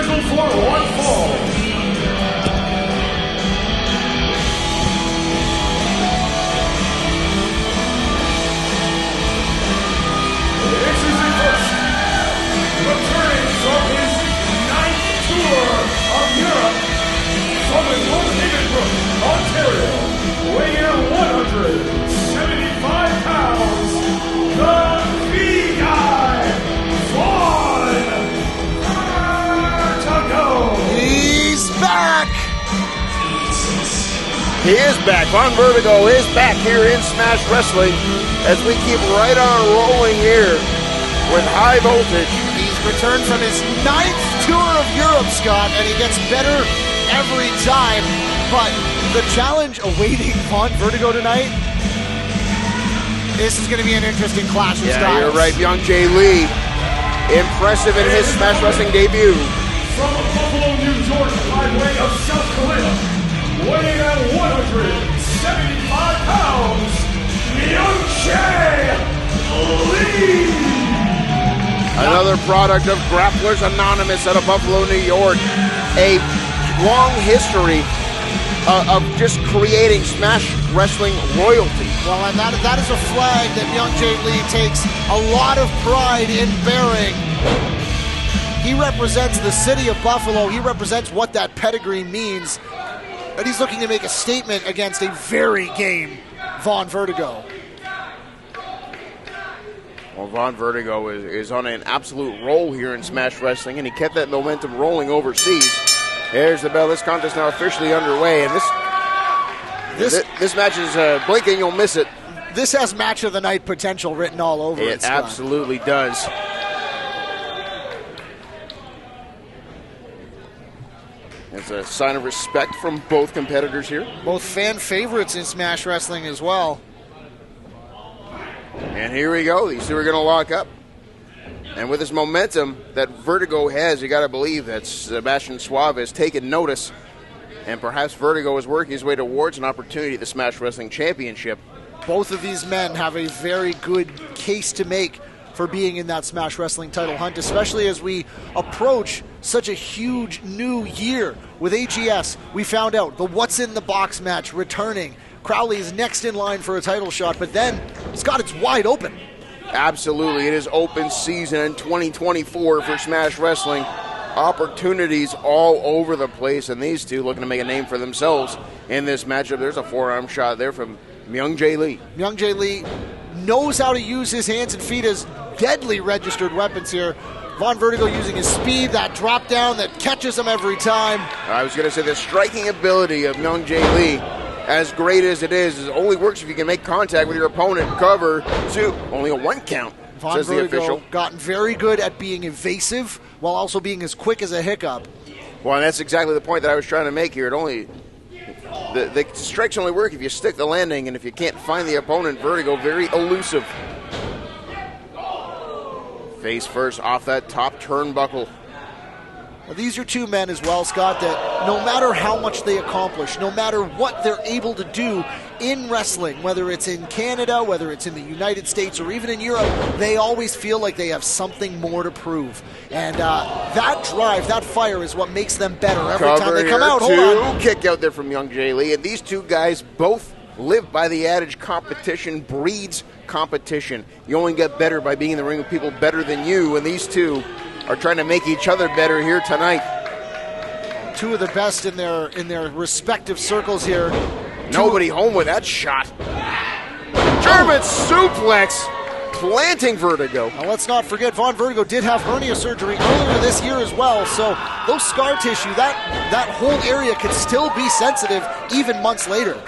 scheduled for one fall. Introducing first, returning from his 9th tour of Europe, from North Havenbrook, Ontario, weighing in 175 pounds, the V-Guy, Vaughn Vertigo. He's back! He is back. Vaughn Vertigo is back here in Smash Wrestling as we keep right on rolling here with high voltage. He's returned from his 9th tour of Europe, Scott, and he gets better every time. But the challenge awaiting Vaughn Vertigo tonight, this is going to be an interesting clash of styles. Yeah, you're right. Myung-Jae Lee, impressive in his Smash Wrestling debut. From Buffalo, New York, by way of South Korea, weighing at 175 pounds, Myung-Jae Lee. Another product of Grapplers Anonymous out of Buffalo, New York. A long history of just creating Smash Wrestling royalty. Well, and that is a flag that Myung-Jae Lee takes a lot of pride in bearing. He represents the city of Buffalo. He represents what that pedigree means. And he's looking to make a statement against a very game Vaughn Vertigo. Well, Vaughn Vertigo is on an absolute roll here in Smash Wrestling, and he kept that momentum rolling overseas. There's the bell. This contest now officially underway, and this match is blink and you'll miss it. This has match of the night potential written all over it. It absolutely does. It's a sign of respect from both competitors here. Both fan favorites in Smash Wrestling as well. And here we go. These two are going to lock up. And with this momentum that Vertigo has, you got to believe that Sebastian Suave has taken notice. And perhaps Vertigo is working his way towards an opportunity at the Smash Wrestling Championship. Both of these men have a very good case to make for being in that Smash Wrestling title hunt, especially as we approach such a huge new year. With AGS, we found out the What's in the Box match returning. Crowley is next in line for a title shot, but then, Scott, it's wide open. Absolutely. It is open season in 2024 for Smash Wrestling. Opportunities all over the place, and these two looking to make a name for themselves in this matchup. There's a forearm shot there from Myung-Jae Lee. Myung-Jae Lee knows how to use his hands and feet as deadly registered weapons here. Vaughn Vertigo using his speed, that drop down that catches him every time. I was going to say the striking ability of Myung-Jae Lee, as great as it is, it only works if you can make contact with your opponent. Cover two, only a 1 count, Vaughn says the official. Vertigo gotten very good at being evasive while also being as quick as a hiccup. Well, and that's exactly the point that I was trying to make here. The strikes only work if you stick the landing, and if you can't find the opponent, Vertigo very elusive. Face first off that top turnbuckle. Well, these are two men as well, Scott, that no matter how much they accomplish, no matter what they're able to do in wrestling, whether it's in Canada, whether it's in the United States, or even in Europe, they always feel like they have something more to prove. And that drive, that fire is what makes them better every time they come out. Hold on. Kick out there from Myung-Jae Lee. And these two guys both live by the adage, competition breeds competition. You only get better by being in the ring with people better than you, and these two are trying to make each other better here tonight. Two of the best in their respective circles here. Nobody home with that shot. German suplex, planting Vertigo. Now let's not forget, Vaughn Vertigo did have hernia surgery earlier this year as well, so those scar tissue, that whole area could still be sensitive even months later.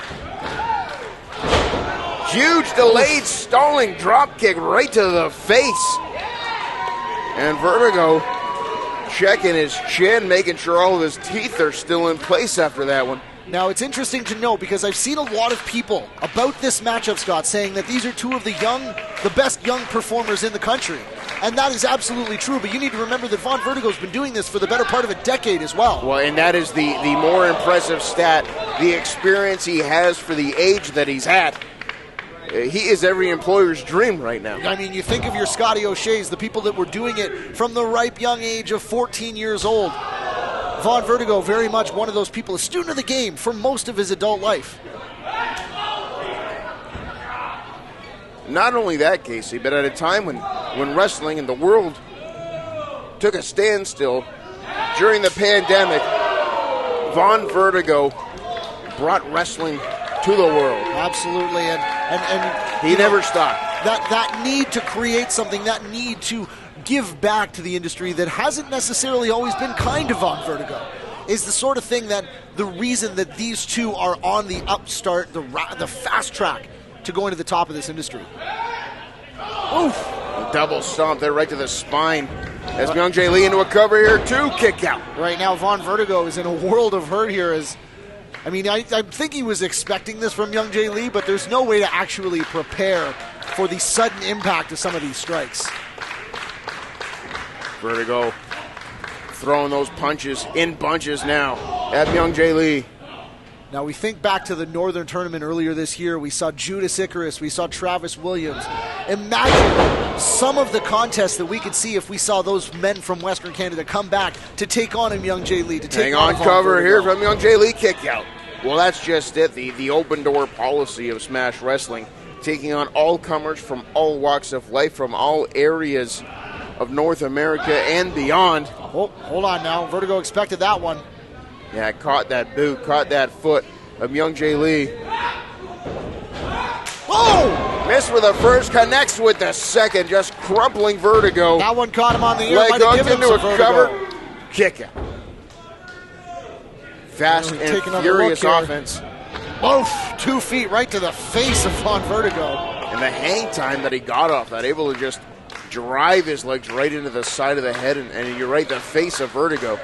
Huge delayed stalling drop kick right to the face. And Vertigo checking his chin, making sure all of his teeth are still in place after that one. Now, it's interesting to note because I've seen a lot of people about this matchup, Scott, saying that these are two of the best young performers in the country. And that is absolutely true, but you need to remember that Vaughn Vertigo's been doing this for the better part of a decade as well. Well, and that is the more impressive stat, the experience he has for the age that he's at. He is every employer's dream right now. I mean, you think of your Scotty O'Shea's, the people that were doing it from the ripe young age of 14 years old. Vaughn Vertigo very much one of those people, a student of the game for most of his adult life. Not only that, Casey, but at a time when wrestling and the world took a standstill during the pandemic, Vaughn Vertigo brought wrestling to the world. Absolutely, and he never stopped. That need to create something, that need to give back to the industry that hasn't necessarily always been kind to Vaughn Vertigo is the sort of thing that the reason that these two are on the upstart, the fast track to going to the top of this industry. Oof. A double stomp there right to the spine. As Myung-Jae Lee into a cover here, 2 kick out. Right now, Vaughn Vertigo is in a world of hurt here. I think he was expecting this from Myung-Jae Lee, but there's no way to actually prepare for the sudden impact of some of these strikes. Vertigo throwing those punches in bunches now at Myung-Jae Lee. Now we think back to the Northern Tournament earlier this year. We saw Judas Icarus. We saw Travis Williams. Imagine some of the contests that we could see if we saw those men from Western Canada come back to take on a Myung-Jae Lee. To take on cover here from Myung-Jae Lee, kick out. Well, that's just it. The open door policy of Smash Wrestling, taking on all comers from all walks of life, from all areas of North America and beyond. Oh, hold on now. Vertigo expected that one. Yeah, caught that boot, caught that foot of Myung-Jae Lee. Oh! Missed with the first, connects with the second, just crumpling Vertigo. That one caught him on the ear. Leg Might have hooked given into him a some cover. vertigo. Kick out. Fast and furious offense. Oof, 2 feet right to the face of Vaughn Vertigo. And the hang time that he got off that, able to just drive his legs right into the side of the head, and you're right, the face of Vertigo.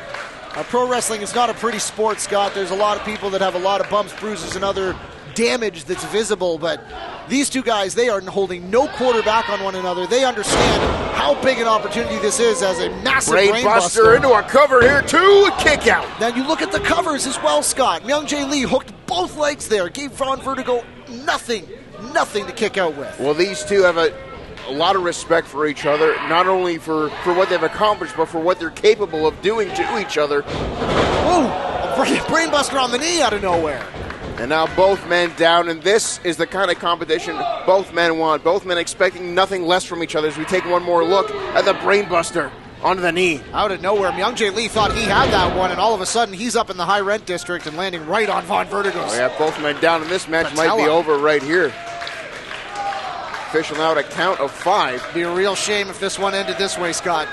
Pro wrestling is not a pretty sport, Scott. There's a lot of people that have a lot of bumps, bruises, and other damage that's visible, but these two guys, they are holding no quarterback on one another. They understand how big an opportunity this is as a massive brain buster. Into a cover here, 2 kick out. Now you look at the covers as well, Scott. Myung-Jae Lee hooked both legs there, gave Vaughn Vertigo nothing to kick out with. Well, these two have a lot of respect for each other, not only for what they've accomplished, but for what they're capable of doing to each other. Ooh, a brainbuster on the knee out of nowhere. And now both men down, and this is the kind of competition both men want. Both men expecting nothing less from each other as we take one more look at the brainbuster onto the knee. Out of nowhere, Myung-Jae Lee thought he had that one, and all of a sudden he's up in the high rent district and landing right on Vaughn Vertigo's. Oh, yeah, both men down, and this match might be over right here. Official now at a count of 5. Be a real shame if this one ended this way, Scott.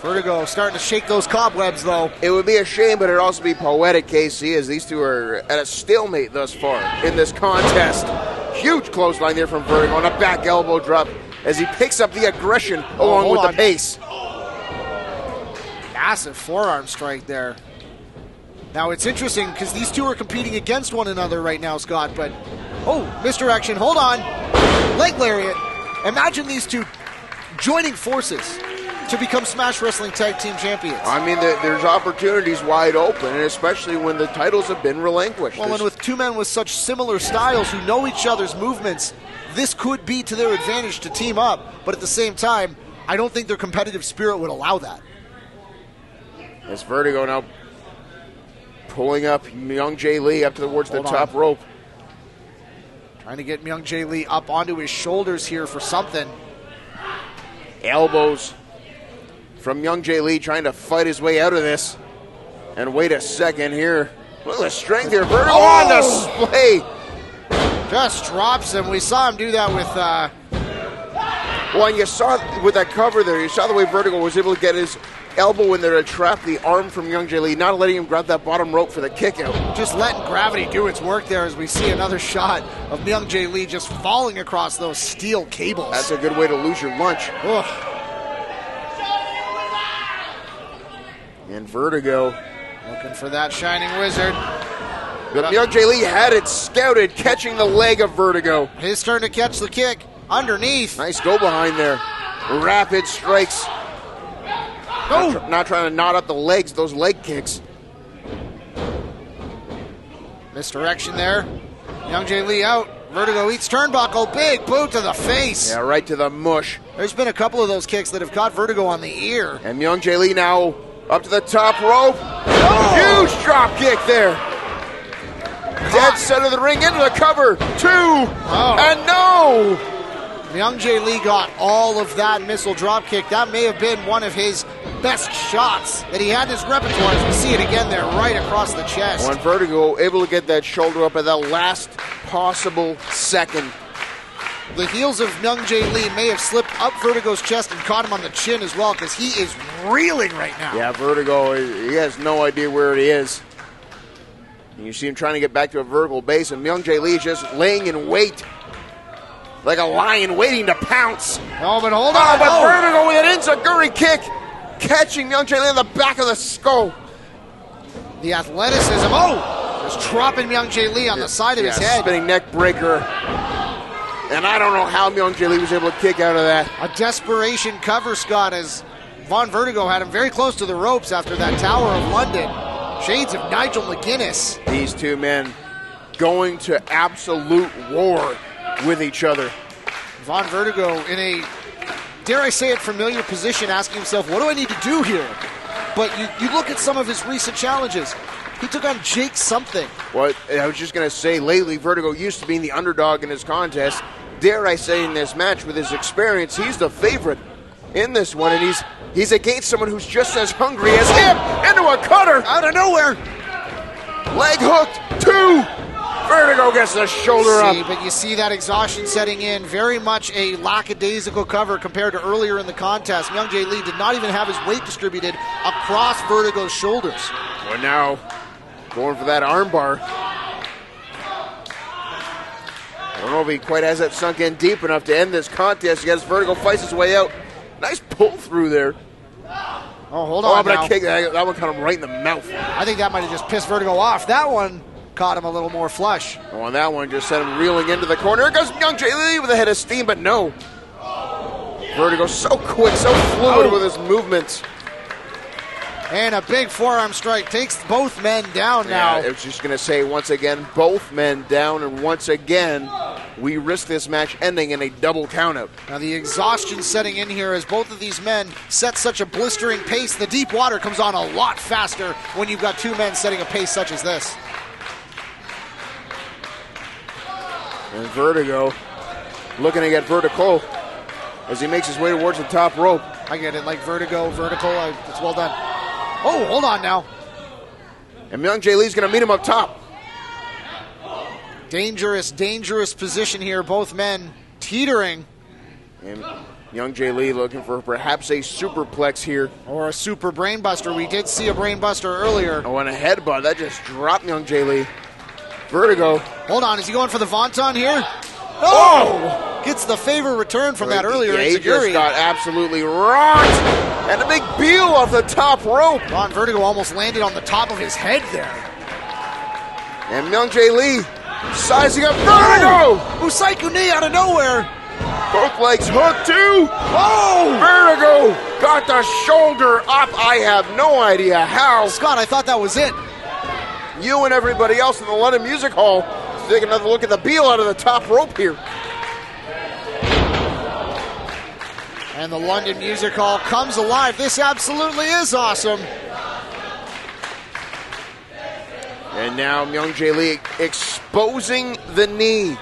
Vertigo starting to shake those cobwebs, though. It would be a shame, but it'd also be poetic, KC, as these two are at a stalemate thus far in this contest. Huge clothesline there from Vertigo on a back elbow drop as he picks up the aggression along with the pace. Massive forearm strike there. Now, it's interesting because these two are competing against one another right now, Scott, but... Oh, misdirection. Hold on. Leg lariat. Imagine these two joining forces to become Smash Wrestling Tag Team Champions. I mean, there's opportunities wide open, and especially when the titles have been relinquished. Well, and with two men with such similar styles who know each other's movements, this could be to their advantage to team up. But at the same time, I don't think their competitive spirit would allow that. As Vertigo now pulling up Myung-Jae Lee up towards the top rope. Trying to get Myung-Jae Lee up onto his shoulders here for something. Elbows from Myung-Jae Lee trying to fight his way out of this. And wait a second here. Look at the strength here. Vertigo on display. Just drops him. We saw him do that with... Well, and you saw with that cover there, you saw the way Vertigo was able to get his elbow in there to trap the arm from Myung-Jae Lee, not letting him grab that bottom rope for the kick out. Just letting gravity do its work there as we see another shot of Myung-Jae Lee just falling across those steel cables. That's a good way to lose your lunch. Ugh. And Vertigo looking for that shining wizard. But Myung-Jae Lee had it scouted, catching the leg of Vertigo. His turn to catch the kick underneath. Nice go behind there. Rapid strikes. Not trying to knot up the legs, those leg kicks. Misdirection there. Myung-Jae Lee out. Vertigo eats turnbuckle. Big boot to the face. Yeah, right to the mush. There's been a couple of those kicks that have caught Vertigo on the ear. And Myung-Jae Lee now Up to the top rope. Huge drop kick there. Dead center of the ring, into the cover. 2. And no. Myung-Jae Lee got all of that missile drop kick. That may have been one of his best shots that he had in his repertoire, as we see it again there, right across the chest. Vaughn Vertigo able to get that shoulder up at the last possible second. The heels of Myung-Jae Lee may have slipped up Vertigo's chest and caught him on the chin as well, because he is reeling right now. Yeah, Vertigo, he has no idea where it is. And you see him trying to get back to a vertical base, and Myung-Jae Lee is just laying in wait. Like a lion waiting to pounce. Oh, but hold on. But Vertigo with an enziguri kick, catching Myung-Jae Lee in the back of the skull. The athleticism. Just dropping Myung-Jae Lee on the side of his head. Spinning neck breaker. And I don't know how Myung-Jae Lee was able to kick out of that. A desperation cover, Scott, as Vaughn Vertigo had him very close to the ropes after that Tower of London. Shades of Nigel McGuinness. These two men going to absolute war with each other. Vaughn Vertigo in a, dare I say it, familiar position, asking himself, what do I need to do here? But you look at some of his recent challenges. He took on Jake something. Well, I was just going to say, lately, Vertigo used to being the underdog in his contest. Dare I say, in this match, with his experience, he's the favorite in this one, and he's against someone who's just as hungry as him. Into a cutter! Out of nowhere! Leg hooked, 2! Vertigo gets the shoulder up. But you see that exhaustion setting in. Very much a lackadaisical cover compared to earlier in the contest. Myung-Jae Lee did not even have his weight distributed across Vertigo's shoulders. We're now going for that armbar. I don't know if he quite has that sunk in deep enough to end this contest. As Vertigo fights his way out. Nice pull through there. Oh, hold on but now. a kick, that one caught him right in the mouth. I think that might have just pissed Vertigo off. That one caught him a little more flush. Oh, and that one just sent him reeling into the corner. Here goes Myung-Jae Lee with a head of steam, but no. Vertigo so quick, so fluid with his movements. And a big forearm strike takes both men down now. I was just going to say, once again, both men down, and once again, we risk this match ending in a double countout. Now the exhaustion setting in here as both of these men set such a blistering pace. The deep water comes on a lot faster when you've got two men setting a pace such as this. And Vertigo looking to get vertical as he makes his way towards the top rope. I get it, like vertical, it's well done. Oh, hold on now. And Myung-Jae Lee's going to meet him up top. Dangerous position here. Both men teetering. And Myung-Jae Lee looking for perhaps a superplex here. Or a super brainbuster. We did see a brainbuster earlier. Oh, and a headbutt. That just dropped Myung-Jae Lee. Vertigo. Hold on, is he going for the Vonton here? Oh! Gets the favor return from that earlier. Yeah, he just got absolutely rocked. And a big Beal off the top rope. Vaughn Vertigo almost landed on the top of his head there. And Myung-Jae Lee sizing up Vertigo. Usaiku knee out of nowhere. Both legs hooked too. Oh! Vertigo got the shoulder up. I have no idea how. Scott, I thought that was it. You and everybody else in the London Music Hall take another look at the Beal out of the top rope here. And the London Music Hall comes alive. This absolutely is awesome. And now Myung-Jae Lee exposing the knee.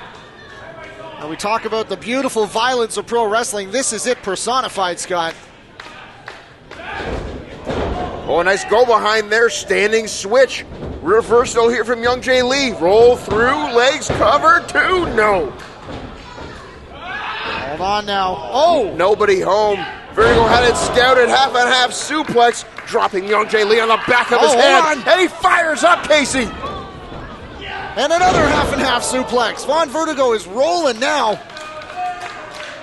Now we talk about the beautiful violence of pro wrestling. This is it personified, Scott. Oh, a nice go behind there, standing switch. Reversal here from Myung-Jae Lee. Roll through, legs covered, 2, no. Hold on now. Oh! Nobody home. Vertigo had it scouted, half and half suplex, dropping Myung-Jae Lee on the back of his head. And he fires up, Casey. And another half and half suplex. Vaughn Vertigo is rolling now.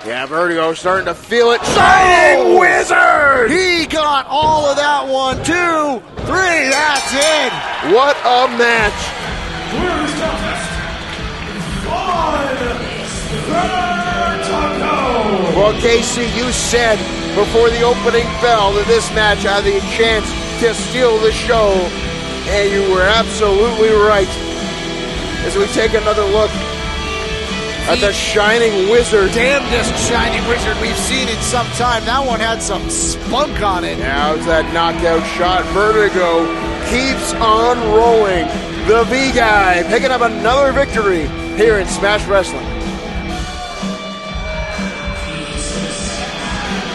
Yeah, Vertigo starting to feel it. Shining Wizard! He got all of that. 1, 2, 3. That's it. What a match. Winner of this contest, Vaughn Vertigo. Well, Casey, you said before the opening bell that this match had the chance to steal the show, and you were absolutely right. As we take another look, That's a shining wizard. Damnedest shining wizard we've seen in some time. That one had some spunk on it. How's that knockout shot? Vertigo keeps on rolling. The V guy picking up another victory here in Smash Wrestling.